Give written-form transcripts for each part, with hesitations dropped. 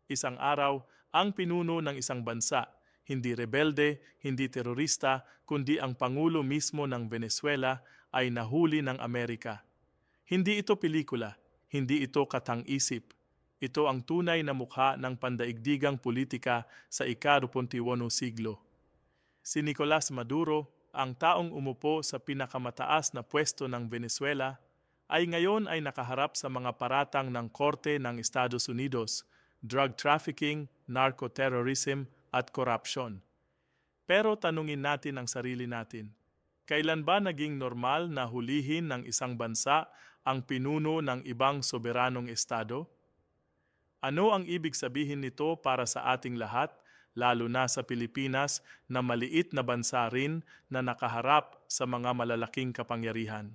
Isang araw, ang pinuno ng isang bansa, hindi rebelde, hindi terorista, kundi ang pangulo mismo ng Venezuela ay nahuli ng Amerika. Hindi ito pelikula, hindi ito katang-isip. Ito ang tunay na mukha ng pandaigdigang politika sa ika-21 siglo. Si Nicolas Maduro, ang taong umupo sa pinakamataas na pwesto ng Venezuela, ay ngayon ay nakaharap sa mga paratang ng Korte ng Estados Unidos, drug trafficking, narco-terrorism at corruption. Pero tanungin natin ang sarili natin. Kailan ba naging normal na hulihin ng isang bansa ang pinuno ng ibang soberanong estado? Ano ang ibig sabihin nito para sa ating lahat, lalo na sa Pilipinas na maliit na bansa rin na nakaharap sa mga malalaking kapangyarihan?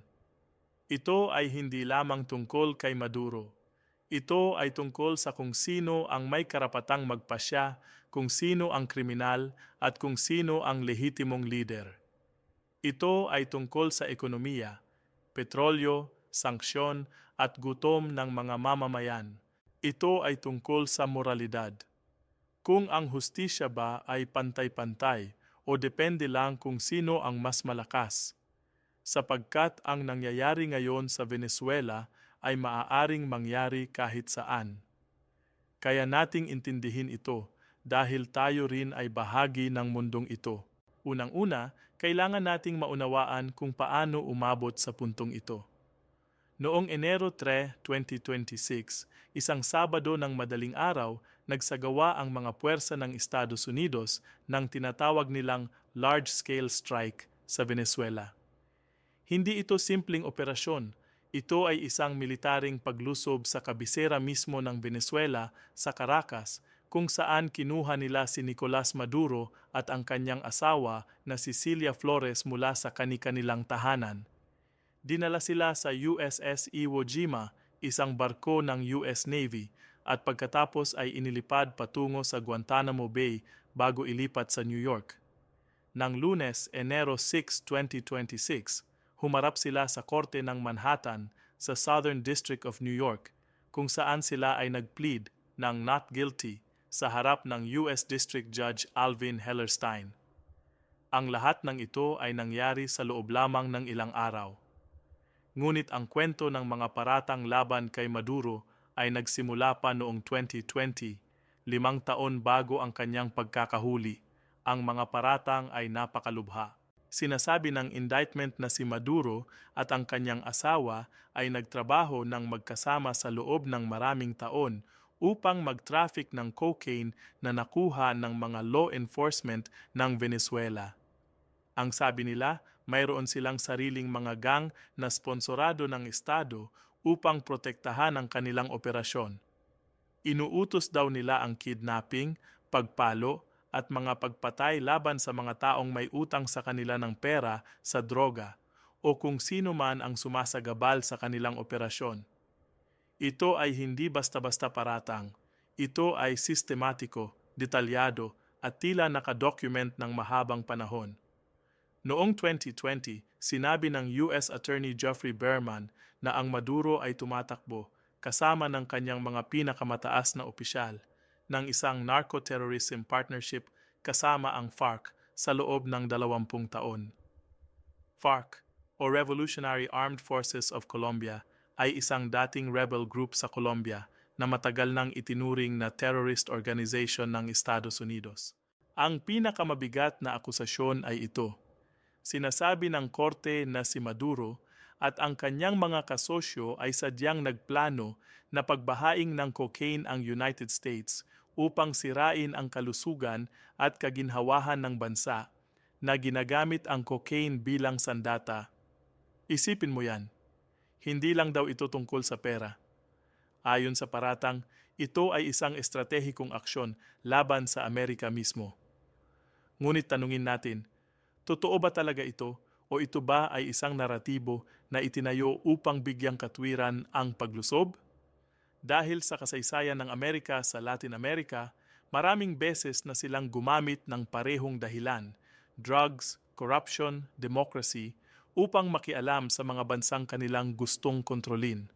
Ito ay hindi lamang tungkol kay Maduro. Ito ay tungkol sa kung sino ang may karapatang magpasya, kung sino ang kriminal, at kung sino ang lehitimong lider. Ito ay tungkol sa ekonomiya, petrolyo, sanksyon, at gutom ng mga mamamayan. Ito ay tungkol sa moralidad. Kung ang hustisya ba ay pantay-pantay o depende lang kung sino ang mas malakas. Sapagkat ang nangyayari ngayon sa Venezuela ay maaaring mangyari kahit saan. Kaya nating intindihin ito dahil tayo rin ay bahagi ng mundong ito. Unang-una, kailangan nating maunawaan kung paano umabot sa puntong ito. Noong Enero 3, 2026, isang Sabado ng madaling araw, nagsagawa ang mga puwersa ng Estados Unidos ng tinatawag nilang large-scale strike sa Venezuela. Hindi ito simpleng operasyon. Ito ay isang militaring paglusob sa kabisera mismo ng Venezuela sa Caracas, kung saan kinuha nila si Nicolas Maduro at ang kanyang asawa na si Cilia Flores mula sa kani-kanilang tahanan. Dinala sila sa USS Iwo Jima, isang barko ng US Navy, at pagkatapos ay inilipad patungo sa Guantanamo Bay bago ilipat sa New York. Nang Lunes, Enero 6, 2026, humarap sila sa korte ng Manhattan sa Southern District of New York, kung saan sila ay nag-plead ng not guilty sa harap ng US District Judge Alvin Hellerstein. Ang lahat ng ito ay nangyari sa loob lamang ng ilang araw. Ngunit ang kwento ng mga paratang laban kay Maduro ay nagsimula pa noong 2020, 5 taon bago ang kanyang pagkakahuli. Ang mga paratang ay napakalubha. Sinasabi ng indictment na si Maduro at ang kanyang asawa ay nagtrabaho ng magkasama sa loob ng maraming taon upang mag-traffic ng cocaine na nakuha ng mga law enforcement ng Venezuela. Ang sabi nila, mayroon silang sariling mga gang na sponsorado ng Estado upang protektahan ang kanilang operasyon. Inuutos daw nila ang kidnapping, pagpalo, at mga pagpatay laban sa mga taong may utang sa kanila ng pera sa droga o kung sino man ang sumasagabal sa kanilang operasyon. Ito ay hindi basta-basta paratang. Ito ay sistematiko, detalyado, at tila nakadocument ng mahabang panahon. Noong 2020, sinabi ng US Attorney Geoffrey Berman na ang Maduro ay tumatakbo kasama ng kanyang mga pinakamataas na opisyal ng isang narco-terrorism partnership kasama ang FARC sa loob ng 20 taon. FARC, o Revolutionary Armed Forces of Colombia, ay isang dating rebel group sa Colombia na matagal nang itinuring na terrorist organization ng Estados Unidos. Ang pinakamabigat na akusasyon ay ito. Sinasabi ng korte na si Maduro at ang kanyang mga kasosyo ay sadyang nagplano na pagbahaing ng cocaine ang United States upang sirain ang kalusugan at kaginhawahan ng bansa na ginagamit ang cocaine bilang sandata. Isipin mo yan, hindi lang daw ito tungkol sa pera. Ayon sa paratang, ito ay isang estratehikong aksyon laban sa Amerika mismo. Ngunit tanungin natin, totoo ba talaga ito o ito ba ay isang naratibo na itinayo upang bigyang katwiran ang paglusob? Dahil sa kasaysayan ng Amerika sa Latin America, maraming beses na silang gumamit ng parehong dahilan, drugs, corruption, democracy, upang makialam sa mga bansang kanilang gustong kontrolin.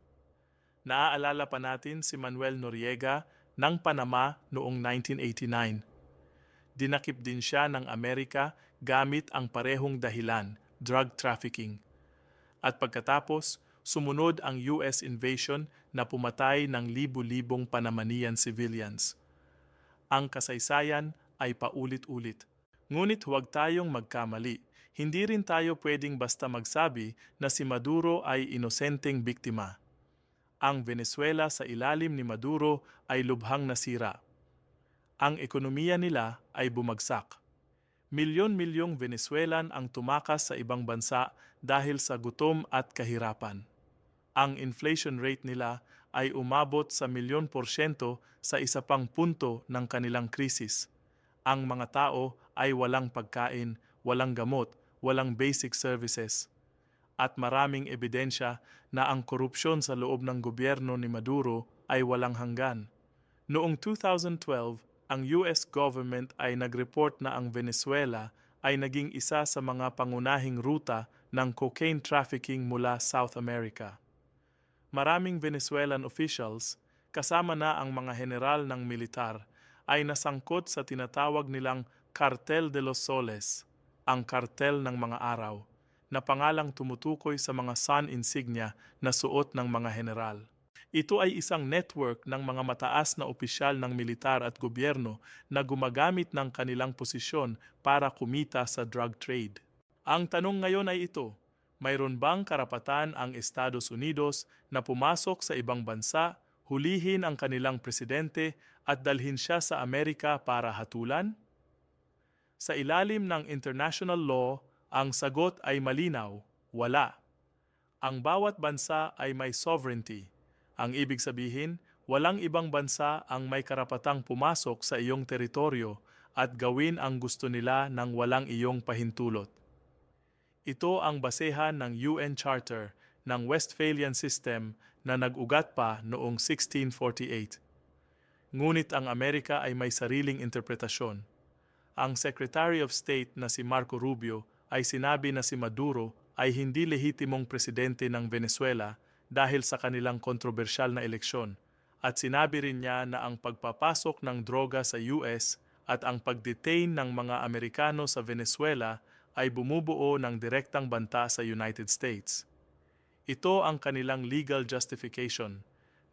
Naaalala pa natin si Manuel Noriega ng Panama noong 1989. Dinakip din siya ng Amerika gamit ang parehong dahilan, drug trafficking. At pagkatapos, sumunod ang US invasion na pumatay ng libu-libong Panamanian civilians. Ang kasaysayan ay paulit-ulit. Ngunit huwag tayong magkamali. Hindi rin tayo pwedeng basta magsabi na si Maduro ay inosenteng biktima. Ang Venezuela sa ilalim ni Maduro ay lubhang nasira. Ang ekonomiya nila ay bumagsak. Milyon-milyong Venezuelan ang tumakas sa ibang bansa dahil sa gutom at kahirapan. Ang inflation rate nila ay umabot sa 1,000,000% sa isa pang punto ng kanilang krisis. Ang mga tao ay walang pagkain, walang gamot, walang basic services. At maraming ebidensya na ang korupsyon sa loob ng gobyerno ni Maduro ay walang hanggan. Noong 2012, ang US government ay nag-report na ang Venezuela ay naging isa sa mga pangunahing ruta ng cocaine trafficking mula South America. Maraming Venezuelan officials, kasama na ang mga general ng militar, ay nasangkot sa tinatawag nilang Cartel de los Soles, ang kartel ng mga araw, na pangalang tumutukoy sa mga sun insignia na suot ng mga general. Ito ay isang network ng mga mataas na opisyal ng militar at gobyerno na gumagamit ng kanilang posisyon para kumita sa drug trade. Ang tanong ngayon ay ito, mayroon bang karapatan ang Estados Unidos na pumasok sa ibang bansa, hulihin ang kanilang presidente at dalhin siya sa Amerika para hatulan? Sa ilalim ng international law, ang sagot ay malinaw, wala. Ang bawat bansa ay may sovereignty. Ang ibig sabihin, walang ibang bansa ang may karapatang pumasok sa iyong teritoryo at gawin ang gusto nila nang walang iyong pahintulot. Ito ang basehan ng UN Charter ng Westphalian System na nag-ugat pa noong 1648. Ngunit ang Amerika ay may sariling interpretasyon. Ang Secretary of State na si Marco Rubio ay sinabi na si Maduro ay hindi lehitimong presidente ng Venezuela dahil sa kanilang kontrobersyal na eleksyon, at sinabi rin niya na ang pagpapasok ng droga sa US at ang pag-detain ng mga Amerikano sa Venezuela ay bumubuo ng direktang banta sa United States. Ito ang kanilang legal justification,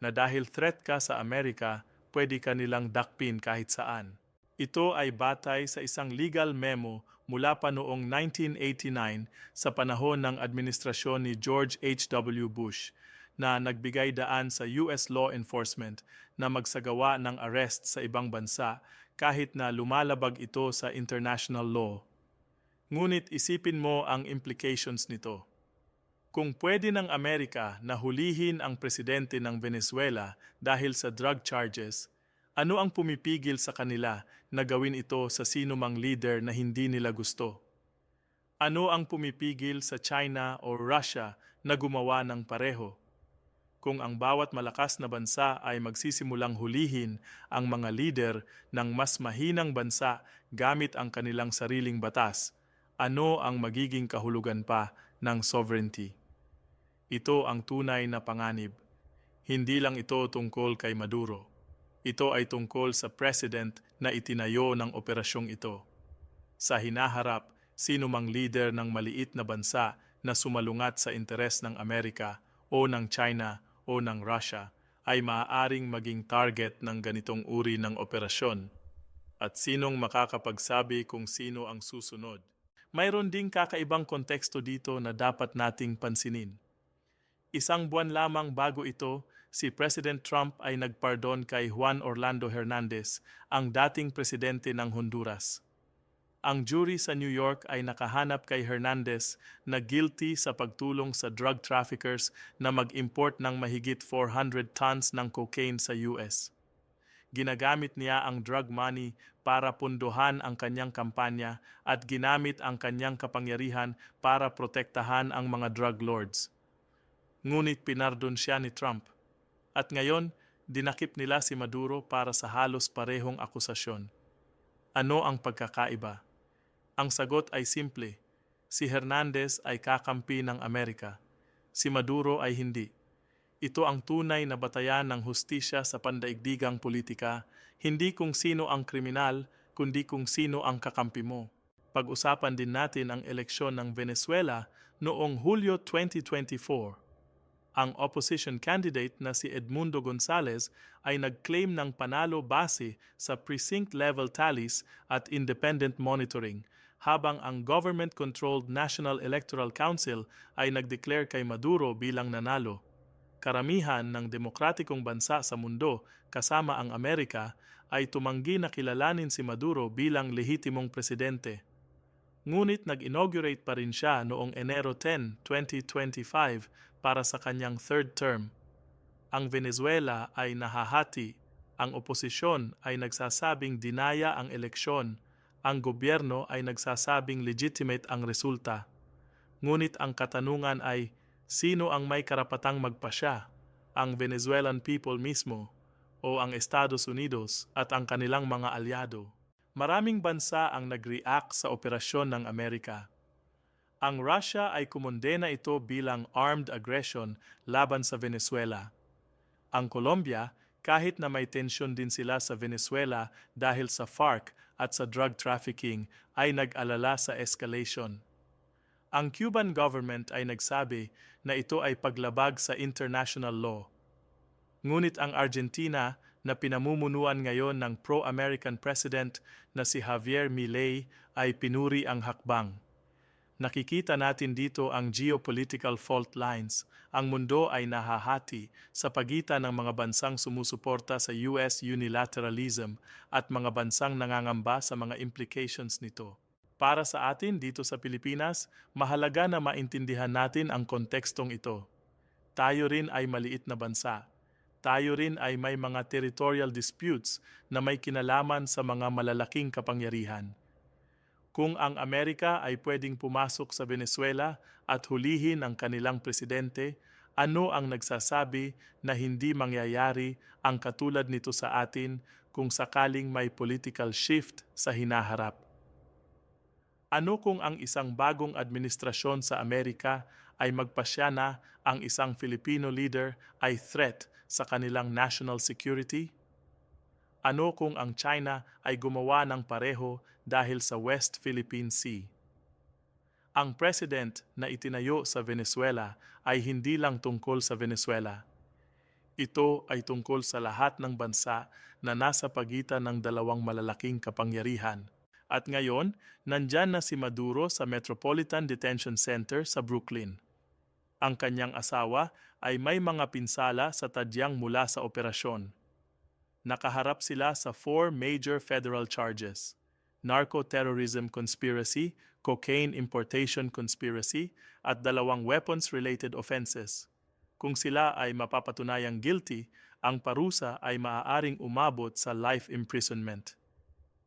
na dahil threat ka sa Amerika, pwede ka nilang dakpin kahit saan. Ito ay batay sa isang legal memo mula pa noong 1989 sa panahon ng administrasyon ni George H.W. Bush na nagbigay daan sa US law enforcement na magsagawa ng arrest sa ibang bansa kahit na lumalabag ito sa international law. Ngunit isipin mo ang implications nito. Kung pwede ng Amerika na hulihin ang presidente ng Venezuela dahil sa drug charges, ano ang pumipigil sa kanila na gawin ito sa sino mang leader na hindi nila gusto? Ano ang pumipigil sa China o Russia na gumawa ng pareho? Kung ang bawat malakas na bansa ay magsisimulang hulihin ang mga leader ng mas mahinang bansa gamit ang kanilang sariling batas, ano ang magiging kahulugan pa ng sovereignty? Ito ang tunay na panganib. Hindi lang ito tungkol kay Maduro. Ito ay tungkol sa president na itinayo ng operasyong ito. Sa hinaharap, sino mang leader ng maliit na bansa na sumalungat sa interes ng Amerika o ng China o ng Russia ay maaaring maging target ng ganitong uri ng operasyon. At sinong makakapagsabi kung sino ang susunod? Mayroon ding kakaibang konteksto dito na dapat nating pansinin. Isang buwan lamang bago ito, si President Trump ay nagpardon kay Juan Orlando Hernandez, ang dating presidente ng Honduras. Ang jury sa New York ay nakahanap kay Hernandez na guilty sa pagtulong sa drug traffickers na mag-import ng mahigit 400 tons ng cocaine sa US. Ginagamit niya ang drug money para punduhan ang kanyang kampanya at ginamit ang kanyang kapangyarihan para protektahan ang mga drug lords. Ngunit pinardon siya ni Trump. At ngayon, dinakip nila si Maduro para sa halos parehong akusasyon. Ano ang pagkakaiba? Ang sagot ay simple. Si Hernandez ay kakampi ng Amerika. Si Maduro ay hindi. Ito ang tunay na batayan ng hustisya sa pandaigdigang politika, hindi kung sino ang kriminal, kundi kung sino ang kakampi mo. Pag-usapan din natin ang eleksyon ng Venezuela noong Hulyo 2024. Ang opposition candidate na si Edmundo Gonzales ay nag-claim ng panalo base sa precinct-level tallies at independent monitoring, habang ang government-controlled National Electoral Council ay nag-declare kay Maduro bilang nanalo. Karamihan ng demokratikong bansa sa mundo, kasama ang Amerika, ay tumanggi na kilalanin si Maduro bilang lehitimong presidente. Ngunit nag-inaugurate pa rin siya noong Enero 10, 2025 para sa kanyang third term. Ang Venezuela ay nahahati, ang oposisyon ay nagsasabing dinaya ang eleksyon, ang gobyerno ay nagsasabing legitimate ang resulta. Ngunit ang katanungan ay, sino ang may karapatang magpasya? Ang Venezuelan people mismo o ang Estados Unidos at ang kanilang mga alyado? Maraming bansa ang nag-react sa operasyon ng Amerika. Ang Russia ay kumondena ito bilang armed aggression laban sa Venezuela. Ang Colombia, kahit na may tensyon din sila sa Venezuela dahil sa FARC at sa drug trafficking, ay nag-alala sa escalation. Ang Cuban government ay nagsabi na ito ay paglabag sa international law. Ngunit ang Argentina, na pinamumunuan ngayon ng pro-American president na si Javier Milei, ay pinuri ang hakbang. Nakikita natin dito ang geopolitical fault lines. Ang mundo ay nahahati sa pagitan ng mga bansang sumusuporta sa US unilateralism at mga bansang nangangamba sa mga implications nito. Para sa atin dito sa Pilipinas, mahalaga na maintindihan natin ang kontekstong ito. Tayo rin ay maliit na bansa. Tayo rin ay may mga territorial disputes na may kinalaman sa mga malalaking kapangyarihan. Kung ang Amerika ay pwedeng pumasok sa Venezuela at hulihin ang kanilang presidente, ano ang nagsasabi na hindi mangyayari ang katulad nito sa atin kung sakaling may political shift sa hinaharap? Ano kung ang isang bagong administrasyon sa Amerika ay magpasya na ang isang Filipino leader ay threat sa kanilang national security? Ano kung ang China ay gumawa ng pareho dahil sa West Philippine Sea? Ang president na itinayo sa Venezuela ay hindi lang tungkol sa Venezuela. Ito ay tungkol sa lahat ng bansa na nasa pagitan ng dalawang malalaking kapangyarihan. At ngayon, nandyan na si Maduro sa Metropolitan Detention Center sa Brooklyn. Ang kanyang asawa ay may mga pinsala sa tadyang mula sa operasyon. Nakaharap sila sa 4 major federal charges: narco-terrorism conspiracy, cocaine importation conspiracy, at 2 weapons-related offenses. Kung sila ay mapapatunayang guilty, ang parusa ay maaaring umabot sa life imprisonment.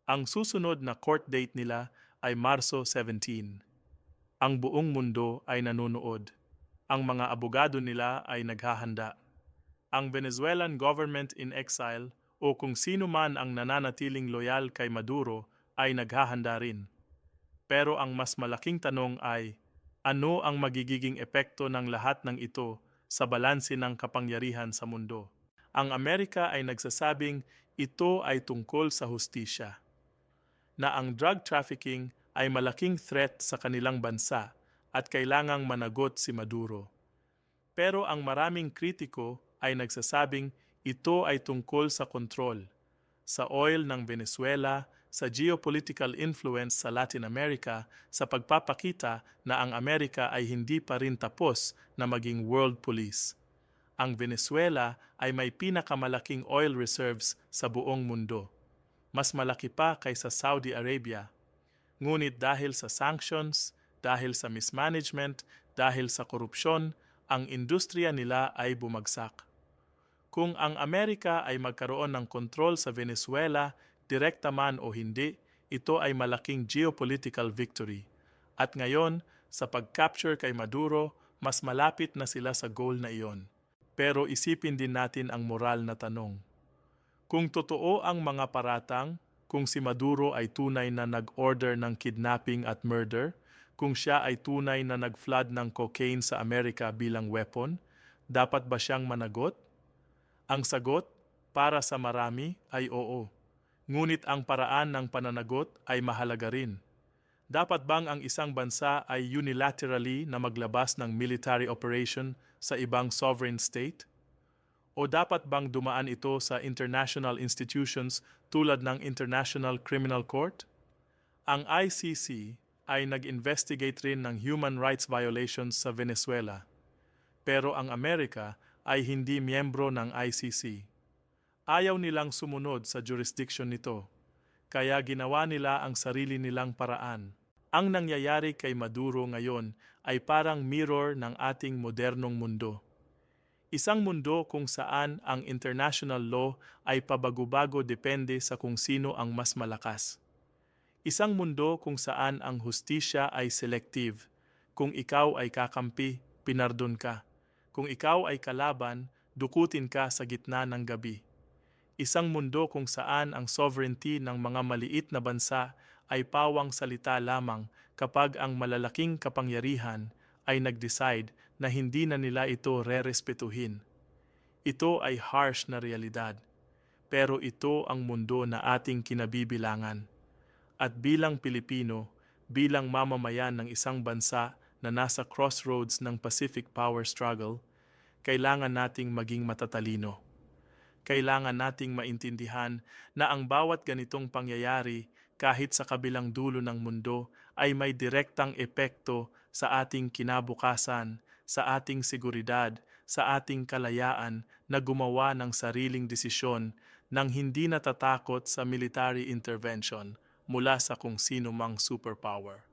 Ang susunod na court date nila ay Marso 17. Ang buong mundo ay nanonood. Ang mga abogado nila ay naghahanda. Ang Venezuelan government in exile o kung sino man ang nananatiling loyal kay Maduro ay naghahanda rin. Pero ang mas malaking tanong ay, ano ang magiging epekto ng lahat ng ito sa balanse ng kapangyarihan sa mundo? Ang Amerika ay nagsasabing ito ay tungkol sa hustisya, na ang drug trafficking ay malaking threat sa kanilang bansa at kailangang managot si Maduro. Pero ang maraming kritiko ay nagsasabing ito ay tungkol sa kontrol, sa oil ng Venezuela, sa geopolitical influence sa Latin America, sa pagpapakita na ang Amerika ay hindi pa rin tapos na maging world police. Ang Venezuela ay may pinakamalaking oil reserves sa buong mundo. Mas malaki pa kaysa Saudi Arabia. Ngunit dahil sa sanctions, dahil sa mismanagement, dahil sa korupsyon, ang industriya nila ay bumagsak. Kung ang Amerika ay magkaroon ng kontrol sa Venezuela, direkta man o hindi, ito ay malaking geopolitical victory. At ngayon, sa pag-capture kay Maduro, mas malapit na sila sa goal na iyon. Pero isipin din natin ang moral na tanong. Kung totoo ang mga paratang, kung si Maduro ay tunay na nag-order ng kidnapping at murder, kung siya ay tunay na nag-flood ng cocaine sa Amerika bilang weapon, Dapat ba siyang managot? Ang sagot, para sa marami, ay oo. Ngunit ang paraan ng pananagot ay mahalaga rin. Dapat bang ang isang bansa ay unilaterally na maglabas ng military operation sa ibang sovereign state? O dapat bang dumaan ito sa international institutions tulad ng International Criminal Court? Ang ICC ay nag-investigate rin ng human rights violations sa Venezuela. Pero ang Amerika ay hindi miyembro ng ICC. Ayaw nilang sumunod sa jurisdiction nito, kaya ginawa nila ang sarili nilang paraan. Ang nangyayari kay Maduro ngayon ay parang mirror ng ating modernong mundo. Isang mundo kung saan ang international law ay pabago-bago depende sa kung sino ang mas malakas. Isang mundo kung saan ang hustisya ay selective. Kung ikaw ay kakampi, pinardon ka. Kung ikaw ay kalaban, dukutin ka sa gitna ng gabi. Isang mundo kung saan ang sovereignty ng mga maliit na bansa ay pawang salita lamang kapag ang malalaking kapangyarihan ay nag-decide na hindi na nila ito rerespetuhin. Ito ay harsh na realidad, pero ito ang mundo na ating kinabibilangan. At bilang Pilipino, bilang mamamayan ng isang bansa na nasa crossroads ng Pacific power struggle, kailangan nating maging matatalino. Kailangan nating maintindihan na ang bawat ganitong pangyayari kahit sa kabilang dulo ng mundo ay may direktang epekto sa ating kinabukasan, sa ating seguridad, sa ating kalayaan na gumawa ng sariling desisyon nang hindi natatakot sa military intervention mula sa kung sino mang superpower.